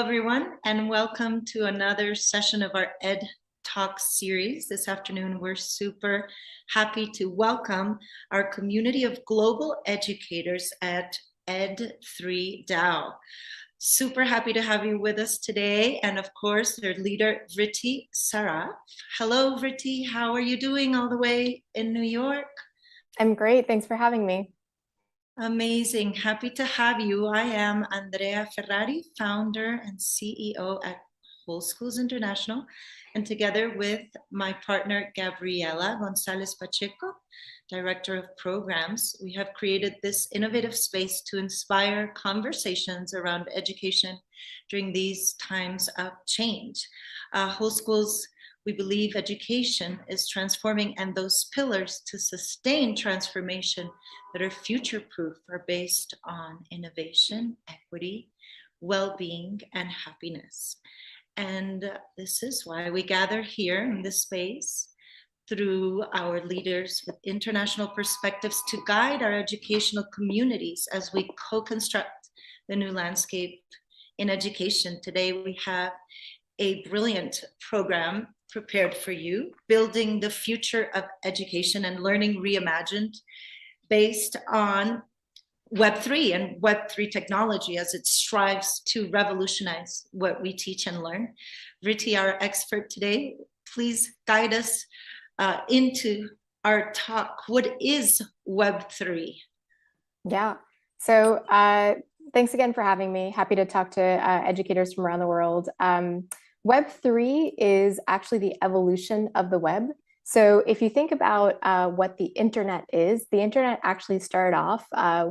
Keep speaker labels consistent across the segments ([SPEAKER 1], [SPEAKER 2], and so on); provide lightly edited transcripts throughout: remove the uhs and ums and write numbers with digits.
[SPEAKER 1] everyone, and welcome to another session of our Ed Talk series. This afternoon, we're super happy to welcome our community of global educators at Ed3 DAO. Super happy to have you with us today, and of course, their leader, Vritti Saraf. Hello, Vritti. How are you doing all the way in New York?
[SPEAKER 2] I'm great. Thanks for having me.
[SPEAKER 1] Amazing. Happy to have you. I am Andrea Ferrari, founder and CEO at Whole Schools International, and together with my partner, Gabriela Gonzalez Pacheco, Director of Programs, we have created this innovative space to inspire conversations around education during these times of change. Whole Schools, we believe education is transforming, and those pillars to sustain transformation that are future-proof are based on innovation, equity, well-being, and happiness. And this is why we gather here in this space through our leaders with international perspectives to guide our educational communities as we co-construct the new landscape in education. Today we have a brilliant program prepared for you, Building the Future of Education and Learning Reimagined, based on Web3 and Web3 technology as it strives to revolutionize what we teach and learn. Vritti, our expert today, please guide us into our talk. What is Web3?
[SPEAKER 2] Yeah. So thanks again for having me. Happy to talk to educators from around the world. Web3 is actually the evolution of the web. So if you think about what the internet is, the internet actually started off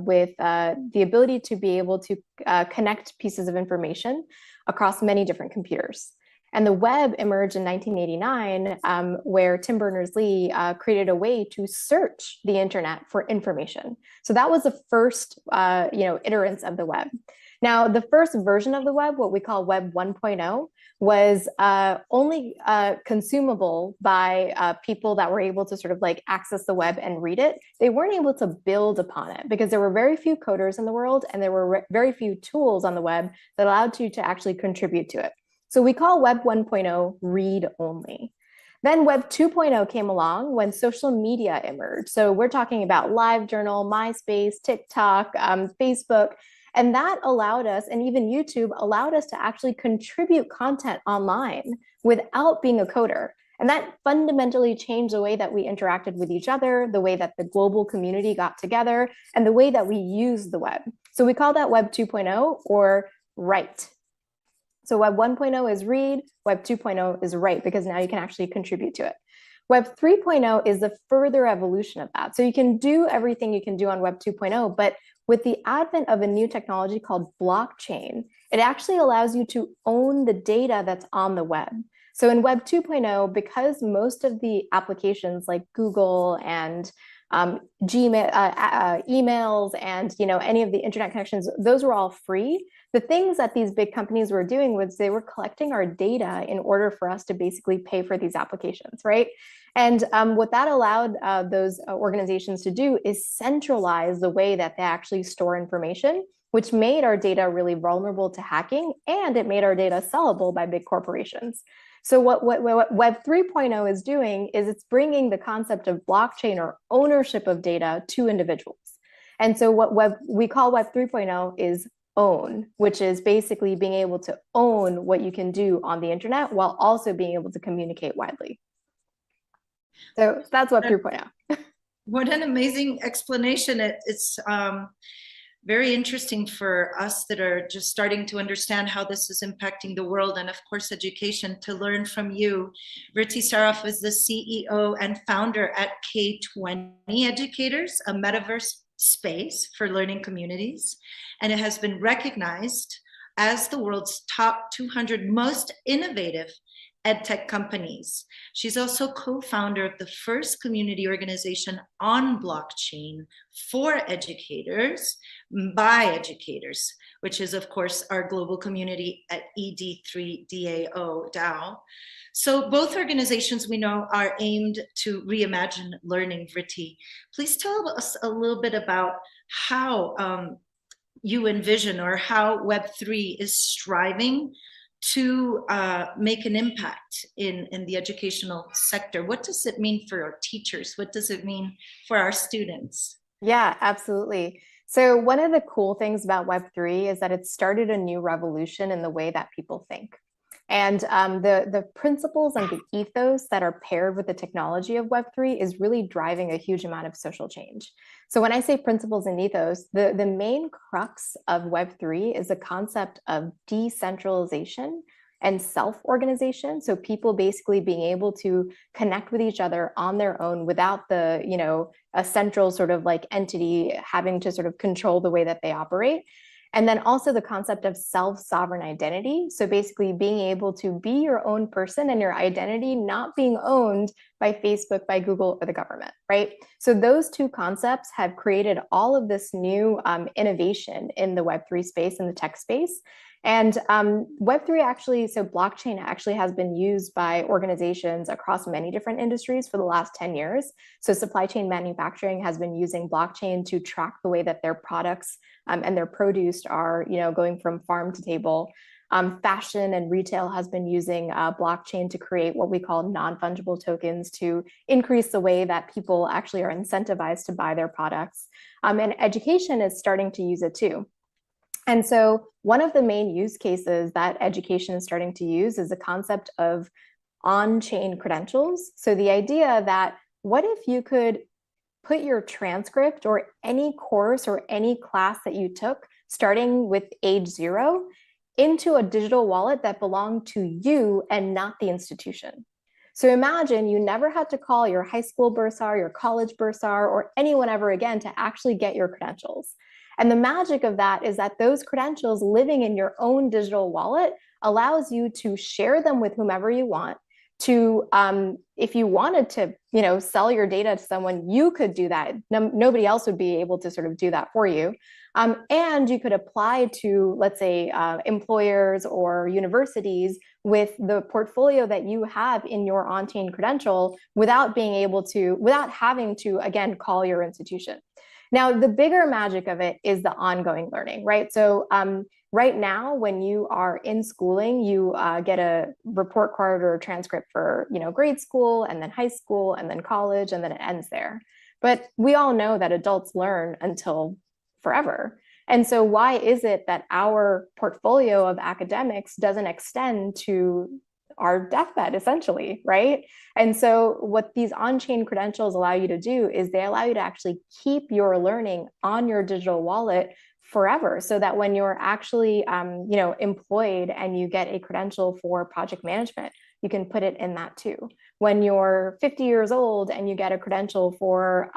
[SPEAKER 2] with the ability to be able to connect pieces of information across many different computers. And the web emerged in 1989, where Tim Berners-Lee created a way to search the internet for information. So that was the first, iterance of the web. Now, the first version of the web, what we call Web 1.0, was only consumable by people that were able to sort of like access the web and read it. They weren't able to build upon it because there were very few coders in the world, and there were very few tools on the web that allowed you to actually contribute to it. So we call Web 1.0 read only. Then Web 2.0 came along when social media emerged. So we're talking about LiveJournal, MySpace, TikTok, Facebook, and that allowed us, and even YouTube allowed us to actually contribute content online without being a coder. And that fundamentally changed the way that we interacted with each other, the way that the global community got together, and the way that we use the web. So we call that Web 2.0 or write. So Web 1.0 is read, Web 2.0 is write, because now you can actually contribute to it. Web 3.0 is the further evolution of that. So you can do everything you can do on Web 2.0, but with the advent of a new technology called blockchain, it actually allows you to own the data that's on the web. So in Web 2.0, because most of the applications like Google and Gmail, emails, and any of the internet connections, those were all free. The things that these big companies were doing was they were collecting our data in order for us to basically pay for these applications, right? And what that allowed those organizations to do is centralize the way that they actually store information, which made our data really vulnerable to hacking, and it made our data sellable by big corporations. So what Web 3.0 is doing is it's bringing the concept of blockchain or ownership of data to individuals. And so what we call Web 3.0 is own, which is basically being able to own what you can do on the internet while also being able to communicate widely. So that's Web 3.0.
[SPEAKER 1] What an amazing explanation. It's very interesting for us that are just starting to understand how this is impacting the world, and of course education, to learn from you. Vritti Saraf is the CEO and founder at K20 Educators, a metaverse space for learning communities, and it has been recognized as the world's top 200 most innovative edtech companies. She's also co-founder of the first community organization on blockchain for educators by educators, which is of course our global community at ED3DAO. So both organizations we know are aimed to reimagine learning. Vritti, please tell us a little bit about how you envision, or how Web3 is striving to make an impact in the educational sector? What does it mean for our teachers? What does it mean for our students?
[SPEAKER 2] Yeah, absolutely. So one of the cool things about Web3 is that it started a new revolution in the way that people think. And the principles and the ethos that are paired with the technology of Web3 is really driving a huge amount of social change. So when I say principles and ethos, the main crux of Web3 is the concept of decentralization and self-organization. So people basically being able to connect with each other on their own without the, a central sort of like entity having to sort of control the way that they operate. And then also the concept of self-sovereign identity. So basically being able to be your own person and your identity not being owned by Facebook, by Google, or the government, right? So those two concepts have created all of this new innovation in the Web3 space and the tech space. And Web3 actually, so blockchain actually has been used by organizations across many different industries for the last 10 years. So supply chain manufacturing has been using blockchain to track the way that their products and their produce are, going from farm to table. Fashion and retail has been using blockchain to create what we call non-fungible tokens to increase the way that people actually are incentivized to buy their products. And education is starting to use it too. And so one of the main use cases that education is starting to use is the concept of on-chain credentials. So the idea that what if you could put your transcript or any course or any class that you took starting with age 0 into a digital wallet that belonged to you and not the institution. So imagine you never had to call your high school bursar, your college bursar, or anyone ever again to actually get your credentials. And the magic of that is that those credentials living in your own digital wallet allows you to share them with whomever you want. To if you wanted to, sell your data to someone, you could do that. Nobody else would be able to sort of do that for you. And you could apply to, let's say, employers or universities with the portfolio that you have in your on-chain credential without having to, again, call your institution. Now, the bigger magic of it is the ongoing learning, right? So right now, when you are in schooling, you get a report card or a transcript for, grade school and then high school and then college, and then it ends there. But we all know that adults learn until forever. And so why is it that our portfolio of academics doesn't extend to our deathbed, essentially, right? And so what these on-chain credentials allow you to do is they allow you to actually keep your learning on your digital wallet forever, so that when you're actually employed and you get a credential for project management, you can put it in that too. When you're 50 years old and you get a credential for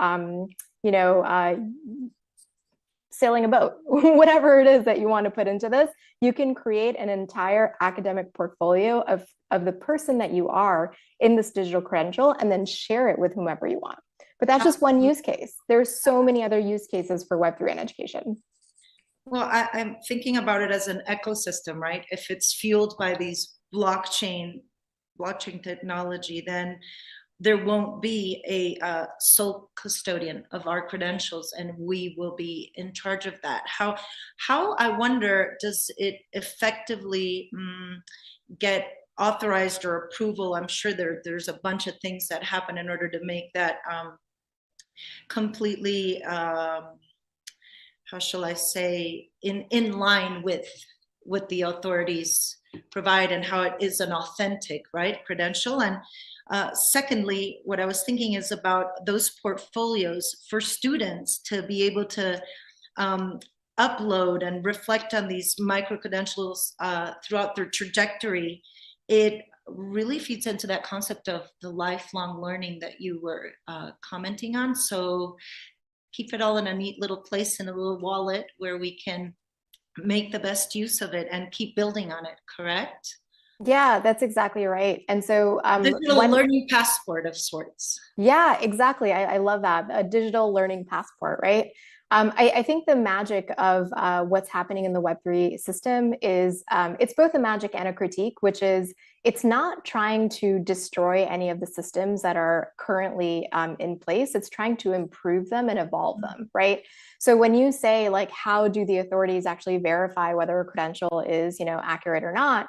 [SPEAKER 2] sailing a boat, whatever it is that you want to put into this, you can create an entire academic portfolio of the person that you are in this digital credential and then share it with whomever you want. But that's just one use case. There's so many other use cases for Web3 in education.
[SPEAKER 1] Well, I'm thinking about it as an ecosystem, right? If it's fueled by these blockchain technology, then there won't be a sole custodian of our credentials, and we will be in charge of that. How I wonder, does it effectively get authorized or approval? I'm sure there's a bunch of things that happen in order to make that completely, how shall I say, in line with what the authorities provide and how it is an authentic, right, credential. And secondly, what I was thinking is about those portfolios for students to be able to upload and reflect on these micro credentials throughout their trajectory. It really feeds into that concept of the lifelong learning that you were commenting on. So keep it all in a neat little place in a little wallet where we can make the best use of it and keep building on it, correct?
[SPEAKER 2] Yeah, that's exactly right. And so
[SPEAKER 1] digital learning passport of sorts.
[SPEAKER 2] Yeah, exactly. I love that. A digital learning passport, right? I think the magic of what's happening in the Web3 system is it's both a magic and a critique, which is it's not trying to destroy any of the systems that are currently in place. It's trying to improve them and evolve them, right? So when you say like, how do the authorities actually verify whether a credential is, accurate or not?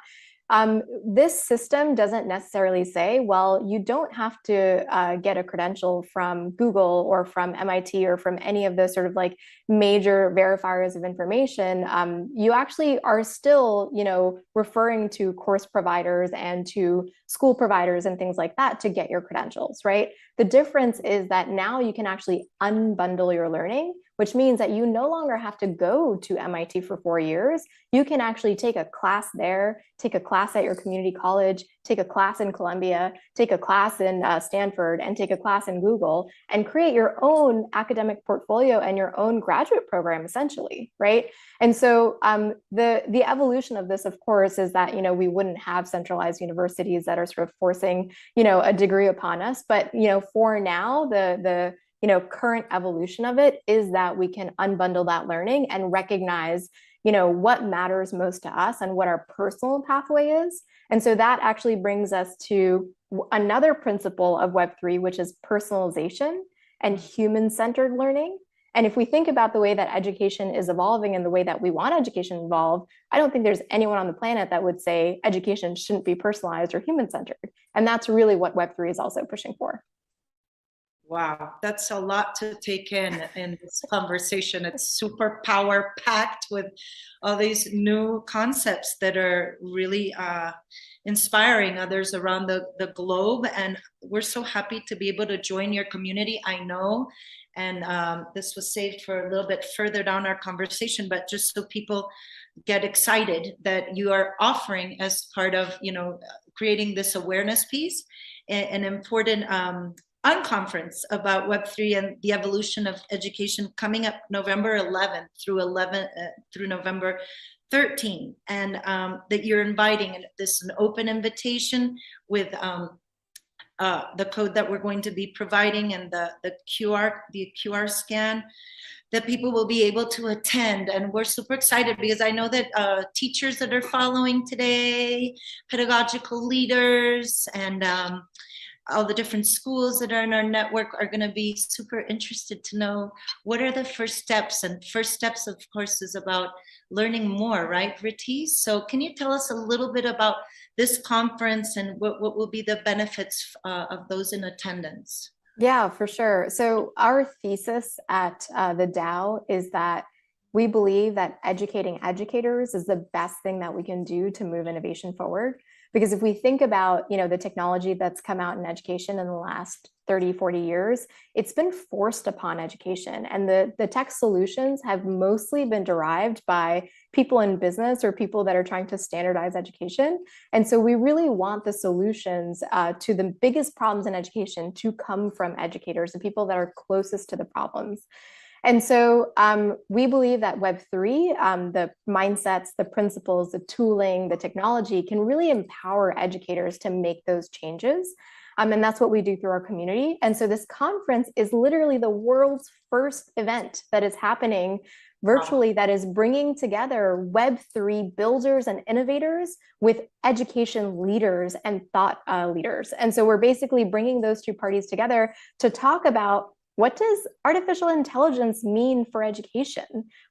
[SPEAKER 2] This system doesn't necessarily say, well, you don't have to get a credential from Google or from MIT or from any of those sort of like major verifiers of information. You actually are still, referring to course providers and to school providers and things like that to get your credentials, right? The difference is that now you can actually unbundle your learning, which means that you no longer have to go to MIT for 4 years. You can actually take a class there, take a class at your community college, take a class in Columbia, take a class in Stanford, and take a class in Google, and create your own academic portfolio and your own graduate program, essentially, right? And so the evolution of this, of course, is that we wouldn't have centralized universities that are sort of forcing a degree upon us. But for now, the current evolution of it is that we can unbundle that learning and recognize what matters most to us and what our personal pathway is. And so that actually brings us to another principle of Web3, which is personalization and human-centered learning. And if we think about the way that education is evolving and the way that we want education to evolve, I don't think there's anyone on the planet that would say education shouldn't be personalized or human-centered. And that's really what Web3 is also pushing for.
[SPEAKER 1] Wow, that's a lot to take in this conversation. It's super power packed with all these new concepts that are really inspiring others around the globe. And we're so happy to be able to join your community. I know, and this was saved for a little bit further down our conversation, but just so people get excited that you are offering as part of, creating this awareness piece, an important unconference about Web3 and the evolution of education coming up November 11th through November 13th, and that you're inviting, and this is an open invitation with the code that we're going to be providing and the QR scan, that people will be able to attend. And we're super excited because I know that teachers that are following today, pedagogical leaders, and all the different schools that are in our network are going to be super interested to know what are the first steps. And first steps, of course, is about learning more, right, Riti? So can you tell us a little bit about this conference and what will be the benefits of those in attendance?
[SPEAKER 2] Yeah, for sure. So our thesis at the DAO is that we believe that educating educators is the best thing that we can do to move innovation forward. Because if we think about, the technology that's come out in education in the last 30, 40 years, it's been forced upon education. And the tech solutions have mostly been derived by people in business or people that are trying to standardize education. And so we really want the solutions to the biggest problems in education to come from educators, the people that are closest to the problems. And so we believe that Web3, the mindsets, the principles, the tooling, the technology can really empower educators to make those changes. And that's what we do through our community. And so this conference is literally the world's first event that is happening virtually, that is bringing together Web3 builders and innovators with education leaders and thought leaders. And so we're basically bringing those two parties together to talk about, what does artificial intelligence mean for education?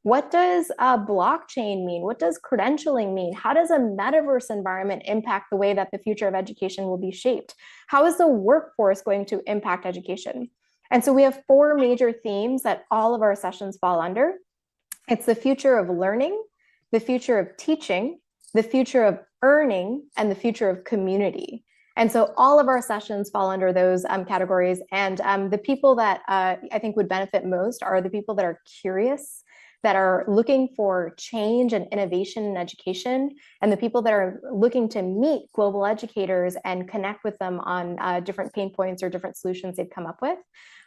[SPEAKER 2] What does blockchain mean? What does credentialing mean? How does a metaverse environment impact the way that the future of education will be shaped? How is the workforce going to impact education? And so we have 4 major themes that all of our sessions fall under. It's the future of learning, the future of teaching, the future of earning, and the future of community. And so all of our sessions fall under those categories. And the people that I think would benefit most are the people that are curious, that are looking for change and innovation in education, and the people that are looking to meet global educators and connect with them on different pain points or different solutions they've come up with.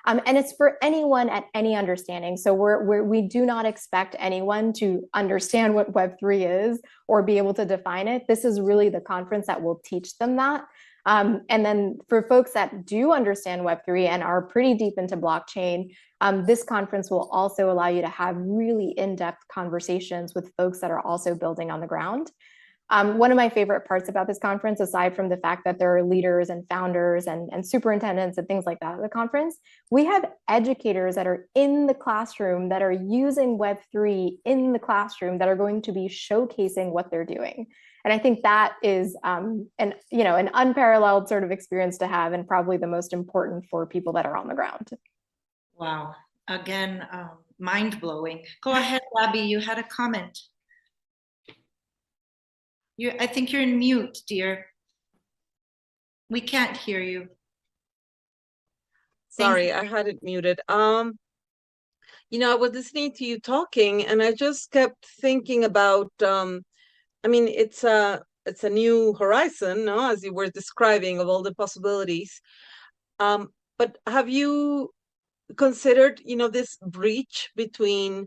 [SPEAKER 2] And it's for anyone at any understanding. So we do not expect anyone to understand what Web3 is or be able to define it. This is really the conference that will teach them that. And then for folks that do understand Web3 and are pretty deep into blockchain, this conference will also allow you to have really in-depth conversations with folks that are also building on the ground. One of my favorite parts about this conference, aside from the fact that there are leaders and founders and superintendents and things like that at the conference, we have educators that are in the classroom that are using Web3 in the classroom that are going to be showcasing what they're doing. And I think that is an unparalleled sort of experience to have, and probably the most important for people that are on the ground.
[SPEAKER 1] Wow. Again, mind blowing. Go ahead, Abby. You had a comment. I think you're in mute, dear. We can't hear you.
[SPEAKER 3] Sorry, I had it muted. I was listening to you talking, and I just kept thinking about, it's a new horizon, no, as you were describing, of all the possibilities. But have you considered, this breach between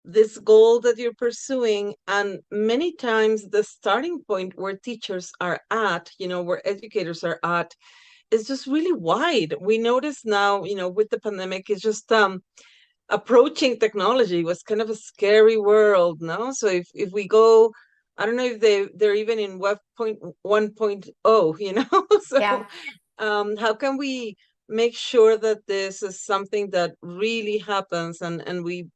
[SPEAKER 3] this goal that you're pursuing and many times the starting point where teachers are at, where educators are at, is just really wide. We notice now, with the pandemic, it's just approaching technology was kind of a scary world, no? So if we go, I don't know if they're even in Web 1.0, so
[SPEAKER 2] Yeah.
[SPEAKER 3] How can we make sure that this is something that really happens, and we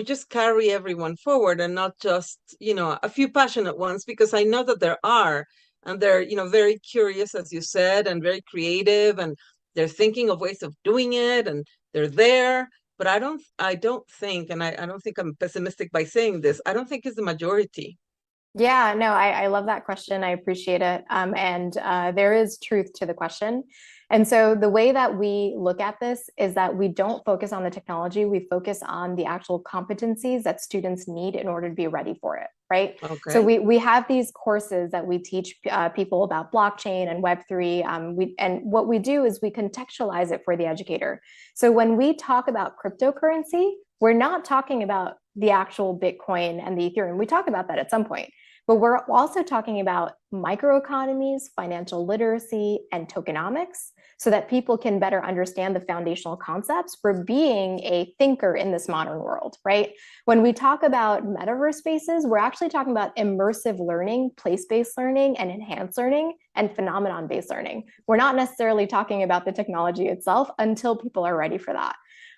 [SPEAKER 3] just carry everyone forward, and not just a few passionate ones, because I know that there are, and they're very curious, as you said, and very creative, and they're thinking of ways of doing it, and they're there. But I don't think, and I don't think I'm pessimistic by saying this, I don't think it's the majority.
[SPEAKER 2] Yeah, no, I love that question. I appreciate it. And there is truth to the question. And so the way that we look at this is that we don't focus on the technology, we focus on the actual competencies that students need in order to be ready for it, right?
[SPEAKER 3] Okay.
[SPEAKER 2] So we have these courses that we teach people about blockchain and Web3. And what we do is we contextualize it for the educator. So when we talk about cryptocurrency, we're not talking about the actual Bitcoin and the Ethereum. We talk about that at some point. But we're also talking about microeconomies, financial literacy, and tokenomics, so that people can better understand the foundational concepts for being a thinker in this modern world, right? When we talk about metaverse spaces, we're actually talking about immersive learning, place-based learning, and enhanced learning, and phenomenon-based learning. We're not necessarily talking about the technology itself until people are ready for that.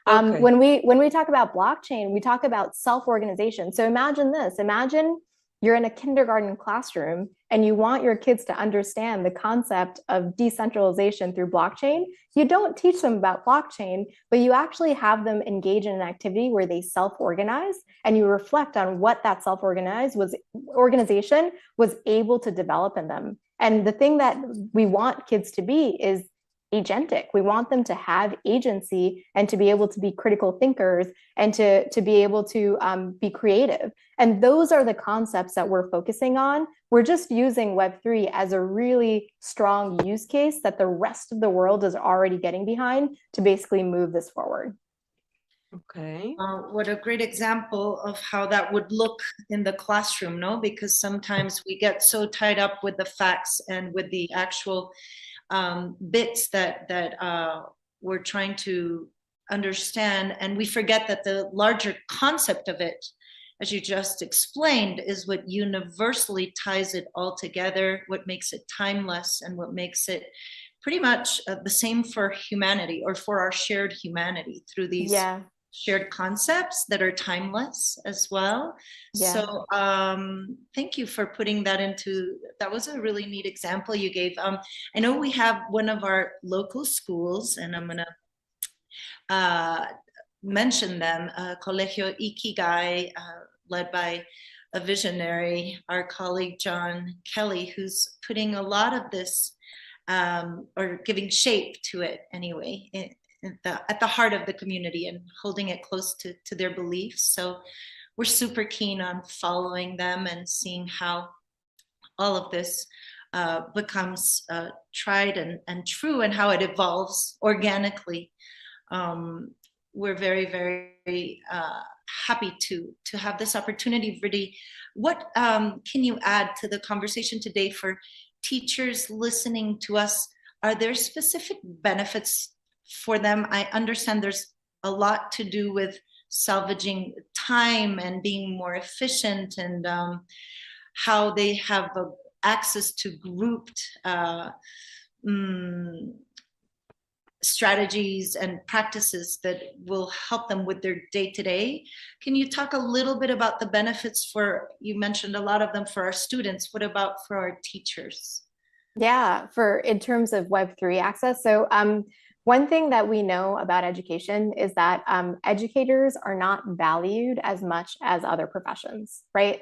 [SPEAKER 3] Okay.
[SPEAKER 2] When we talk about blockchain, we talk about self-organization. So imagine this, imagine you're in a kindergarten classroom and you want your kids to understand the concept of decentralization through blockchain. You don't teach them about blockchain, but you actually have them engage in an activity where they self-organize, and you reflect on what that organization was able to develop in them. And the thing that we want kids to be is agentic. We want them to have agency and to be able to be critical thinkers and to be able to be creative. And those are the concepts that we're focusing on. We're just using Web3 as a really strong use case that the rest of the world is already getting behind to basically move this forward.
[SPEAKER 3] Okay.
[SPEAKER 1] What a great example of how that would look in the classroom, no? Because sometimes we get so tied up with the facts and with the actual bits that we're trying to understand, and we forget that the larger concept of it, as you just explained, is what universally ties it all together, what makes it timeless, and what makes it pretty much the same for humanity, or for our shared humanity, through these shared concepts that are timeless as well.
[SPEAKER 2] Yeah.
[SPEAKER 1] So thank you for putting that into, that was a really neat example you gave. I know we have one of our local schools, and I'm gonna mention them, Colegio Ikigai, led by a visionary, our colleague John Kelly, who's putting a lot of this, or giving shape to it anyway, at the heart of the community, and holding it close to their beliefs. So we're super keen on following them and seeing how all of this becomes tried and true, and how it evolves organically. We're very, very happy to have this opportunity. Really, what can you add to the conversation today for teachers listening to us, are there specific benefits for them? I understand there's a lot to do with salvaging time and being more efficient, and how they have access to grouped strategies and practices that will help them with their day-to-day. Can you talk a little bit about the benefits for, you mentioned a lot of them for our students, what about for our teachers?
[SPEAKER 2] Yeah, for in terms of Web3 access. So one thing that we know about education is that educators are not valued as much as other professions, right?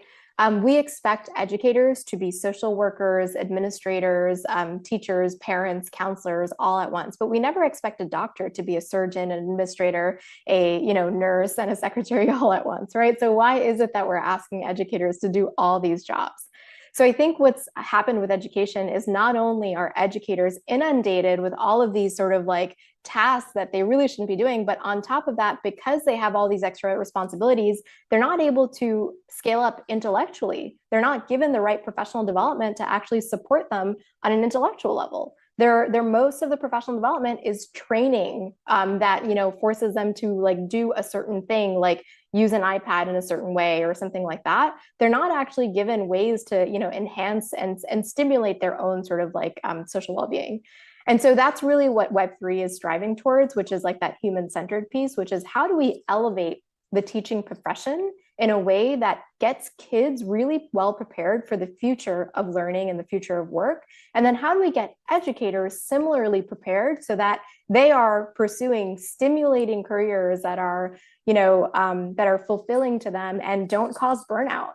[SPEAKER 2] We expect educators to be social workers, administrators, teachers, parents, counselors, all at once. But we never expect a doctor to be a surgeon, an administrator, a nurse, and a secretary all at once, right? So why is it that we're asking educators to do all these jobs? So I think what's happened with education is not only are educators inundated with all of these sort of like tasks that they really shouldn't be doing, but on top of that, because they have all these extra responsibilities, they're not able to scale up intellectually. They're not given the right professional development to actually support them on an intellectual level. Their most of the professional development is training that forces them to like do a certain thing, like use an iPad in a certain way or something like that. They're not actually given ways to enhance and stimulate their own sort of like social well-being. And so that's really what Web3 is striving towards, which is like that human-centered piece, which is how do we elevate the teaching profession in a way that gets kids really well prepared for the future of learning and the future of work? And then how do we get educators similarly prepared so that they are pursuing stimulating careers that are, that are fulfilling to them and don't cause burnout?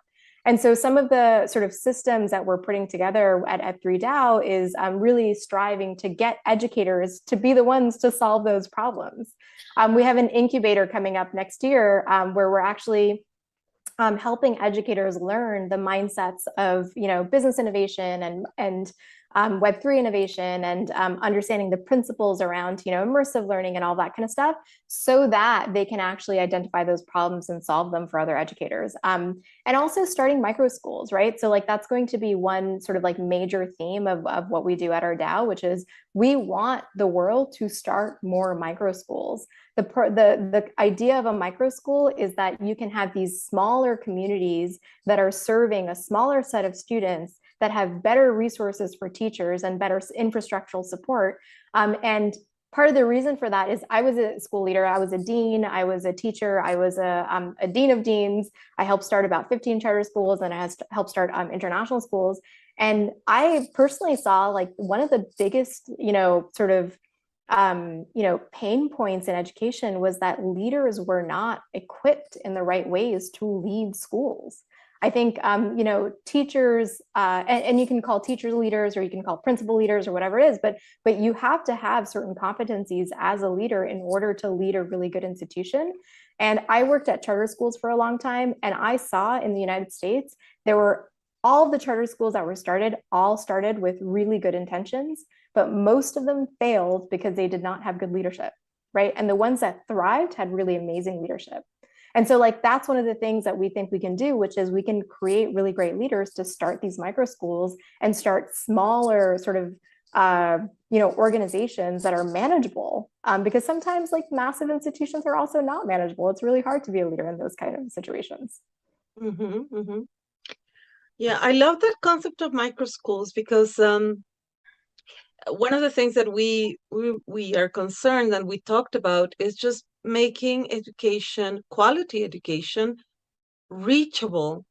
[SPEAKER 2] And so some of the sort of systems that we're putting together at 3DAO is really striving to get educators to be the ones to solve those problems. We have an incubator coming up next year where we're actually helping educators learn the mindsets of business innovation and Web3 innovation and understanding the principles around immersive learning and all that kind of stuff, so that they can actually identify those problems and solve them for other educators. And also starting micro schools, right? So like that's going to be one sort of like major theme of what we do at our DAO, which is we want the world to start more micro schools. The idea of a micro school is that you can have these smaller communities that are serving a smaller set of students that have better resources for teachers and better infrastructural support. And part of the reason for that is I was a school leader, I was a dean, I was a teacher, I was a dean of deans. I helped start about 15 charter schools and I helped start international schools. And I personally saw like one of the biggest, sort of pain points in education was that leaders were not equipped in the right ways to lead schools. I think, teachers, and you can call teachers leaders or you can call principal leaders or whatever it is, but you have to have certain competencies as a leader in order to lead a really good institution. And I worked at charter schools for a long time, and I saw in the United States, there were all of the charter schools that were all started with really good intentions, but most of them failed because they did not have good leadership, right? And the ones that thrived had really amazing leadership. And so like that's one of the things that we think we can do, which is we can create really great leaders to start these micro schools and start smaller sort of organizations that are manageable, because sometimes like massive institutions are also not manageable. It's really hard to be a leader in those kind of situations.
[SPEAKER 3] Mm-hmm, mm-hmm. Yeah, I love that concept of micro schools because one of the things that we are concerned and we talked about is just making education, quality education, reachable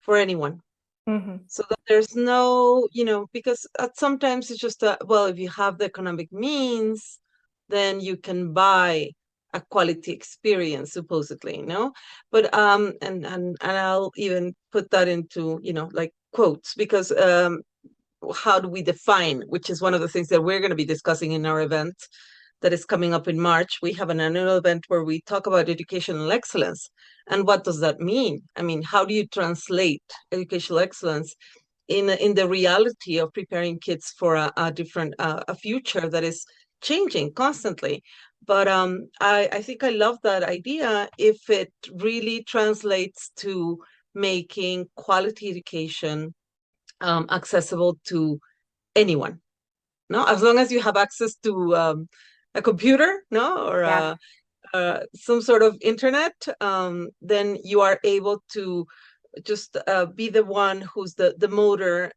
[SPEAKER 3] for anyone. Mm-hmm. So that there's no, because sometimes it's just well, if you have the economic means, then you can buy a quality experience, supposedly, but and I'll even put that into like quotes, because how do we define, which is one of the things that we're going to be discussing in our event that is coming up in March. We have an annual event where we talk about educational excellence. And what does that mean? I mean, how do you translate educational excellence in the reality of preparing kids for a different a future that is changing constantly? But I think I love that idea if it really translates to making quality education accessible to anyone, no, as long as you have access to a computer, no, or
[SPEAKER 2] Yeah.
[SPEAKER 3] some sort of internet, then you are able to just be the one who's the motor,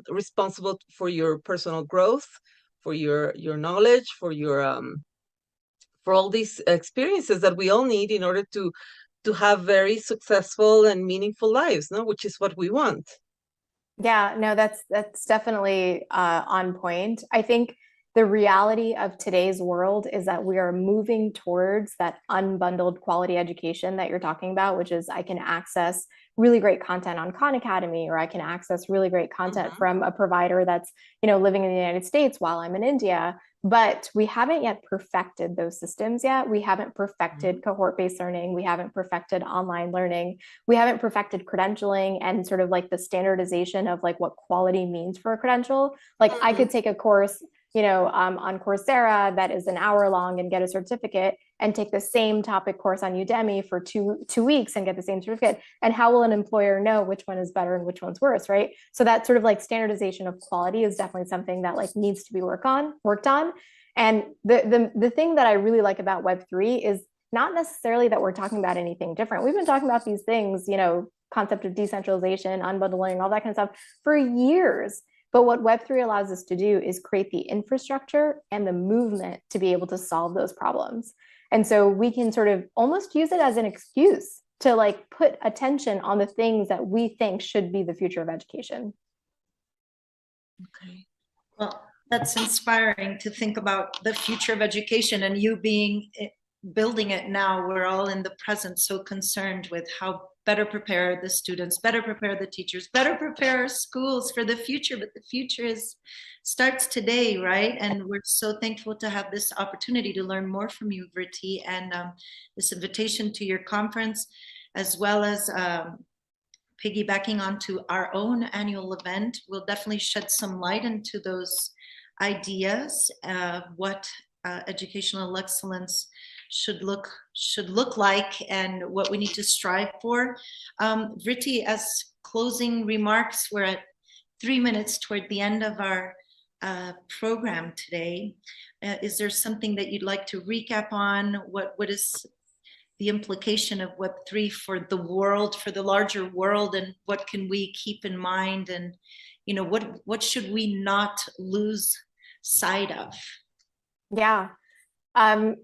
[SPEAKER 3] responsible for your personal growth, for your knowledge, for all these experiences that we all need in order to have very successful and meaningful lives, no, which is what we want.
[SPEAKER 2] Yeah, no, that's definitely on point. I think the reality of today's world is that we are moving towards that unbundled quality education that you're talking about, which is I can access really great content on Khan Academy, or I can access really great content from a provider that's, living in the United States while I'm in India. But we haven't yet perfected those systems yet. We haven't perfected cohort-based learning. We haven't perfected online learning. We haven't perfected credentialing and sort of like the standardization of like what quality means for a credential. Like I could take a course, on Coursera that is an hour long and get a certificate, and take the same topic course on Udemy for two weeks and get the same certificate. And how will an employer know which one is better and which one's worse, right? So that sort of like standardization of quality is definitely something that like needs to be worked on. And the thing that I really like about Web3 is not necessarily that we're talking about anything different. We've been talking about these things, concept of decentralization, unbundling, all that kind of stuff for years. But what Web3 allows us to do is create the infrastructure and the movement to be able to solve those problems. And so we can sort of almost use it as an excuse to like put attention on the things that we think should be the future of education.
[SPEAKER 1] Okay. Well, that's inspiring to think about the future of education, and you building it now. We're all in the present so concerned with how better prepare the students, better prepare the teachers, better prepare our schools for the future. But the future starts today, right? And we're so thankful to have this opportunity to learn more from you, Vritti, and this invitation to your conference, as well as piggybacking onto our own annual event. Will definitely shed some light into those ideas of what educational excellence should look like, and what we need to strive for. Vritti, as closing remarks, we're at 3 minutes toward the end of our program today. Is there something that you'd like to recap on? What is the implication of Web3 for the world, for the larger world, and what can we keep in mind, and what should we not lose sight of?
[SPEAKER 2] Yeah.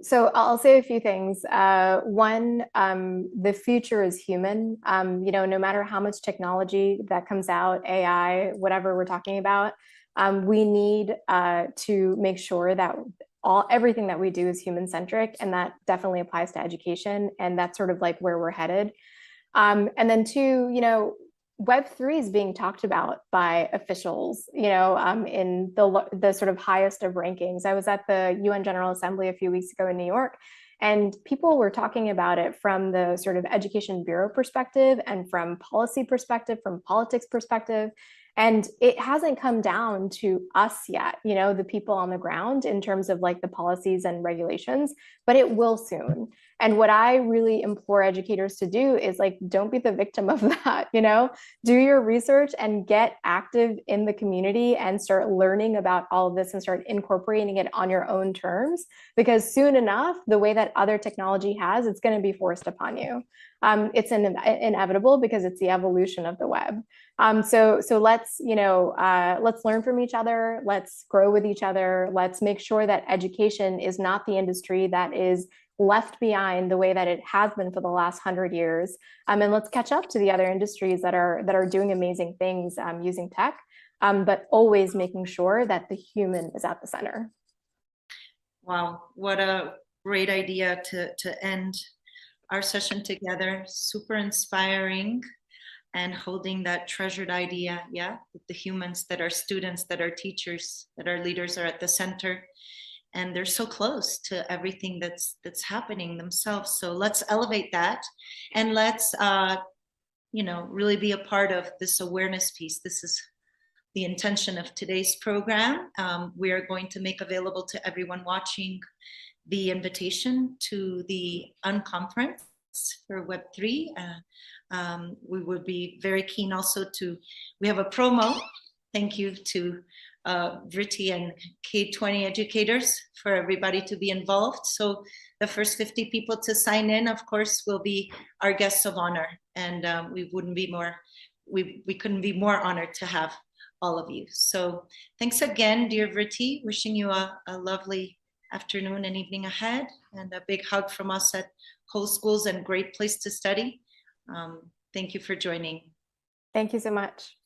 [SPEAKER 2] So I'll say a few things. One, the future is human. No matter how much technology that comes out, AI, whatever we're talking about, we need to make sure that everything that we do is human centric, and that definitely applies to education, and that's sort of like where we're headed. And then two, Web3 is being talked about by officials, in the sort of highest of rankings. I was at the UN General Assembly a few weeks ago in New York, and people were talking about it from the sort of education bureau perspective, and from policy perspective, from politics perspective. And it hasn't come down to us yet, the people on the ground, in terms of like the policies and regulations, but it will soon. And what I really implore educators to do is like, don't be the victim of that, do your research and get active in the community and start learning about all of this and start incorporating it on your own terms, because soon enough, the way that other technology has, it's going to be forced upon you. It's inevitable, because it's the evolution of the web. So let's learn from each other. Let's grow with each other. Let's make sure that education is not the industry that is left behind the way that it has been for the last 100 years. And let's catch up to the other industries that are doing amazing things using tech, but always making sure that the human is at the center.
[SPEAKER 1] Wow, what a great idea to end our session together. Super inspiring, and holding that treasured idea, that the humans, that our students, that our teachers, that our leaders are at the center, and they're so close to everything that's happening themselves. So let's elevate that, and let's really be a part of this awareness piece. This is the intention of today's program. We are going to make available to everyone watching the invitation to the unconference for Web3. We would be very keen also we have a promo. Thank you to Vritti and K20 educators for everybody to be involved. So the first 50 people to sign in, of course, will be our guests of honor. And we couldn't be more honored to have all of you. So thanks again, dear Vritti. Wishing you a lovely afternoon and evening ahead, and a big hug from us at Whole Schools and Great Place to Study. Thank you for joining.
[SPEAKER 2] Thank you so much.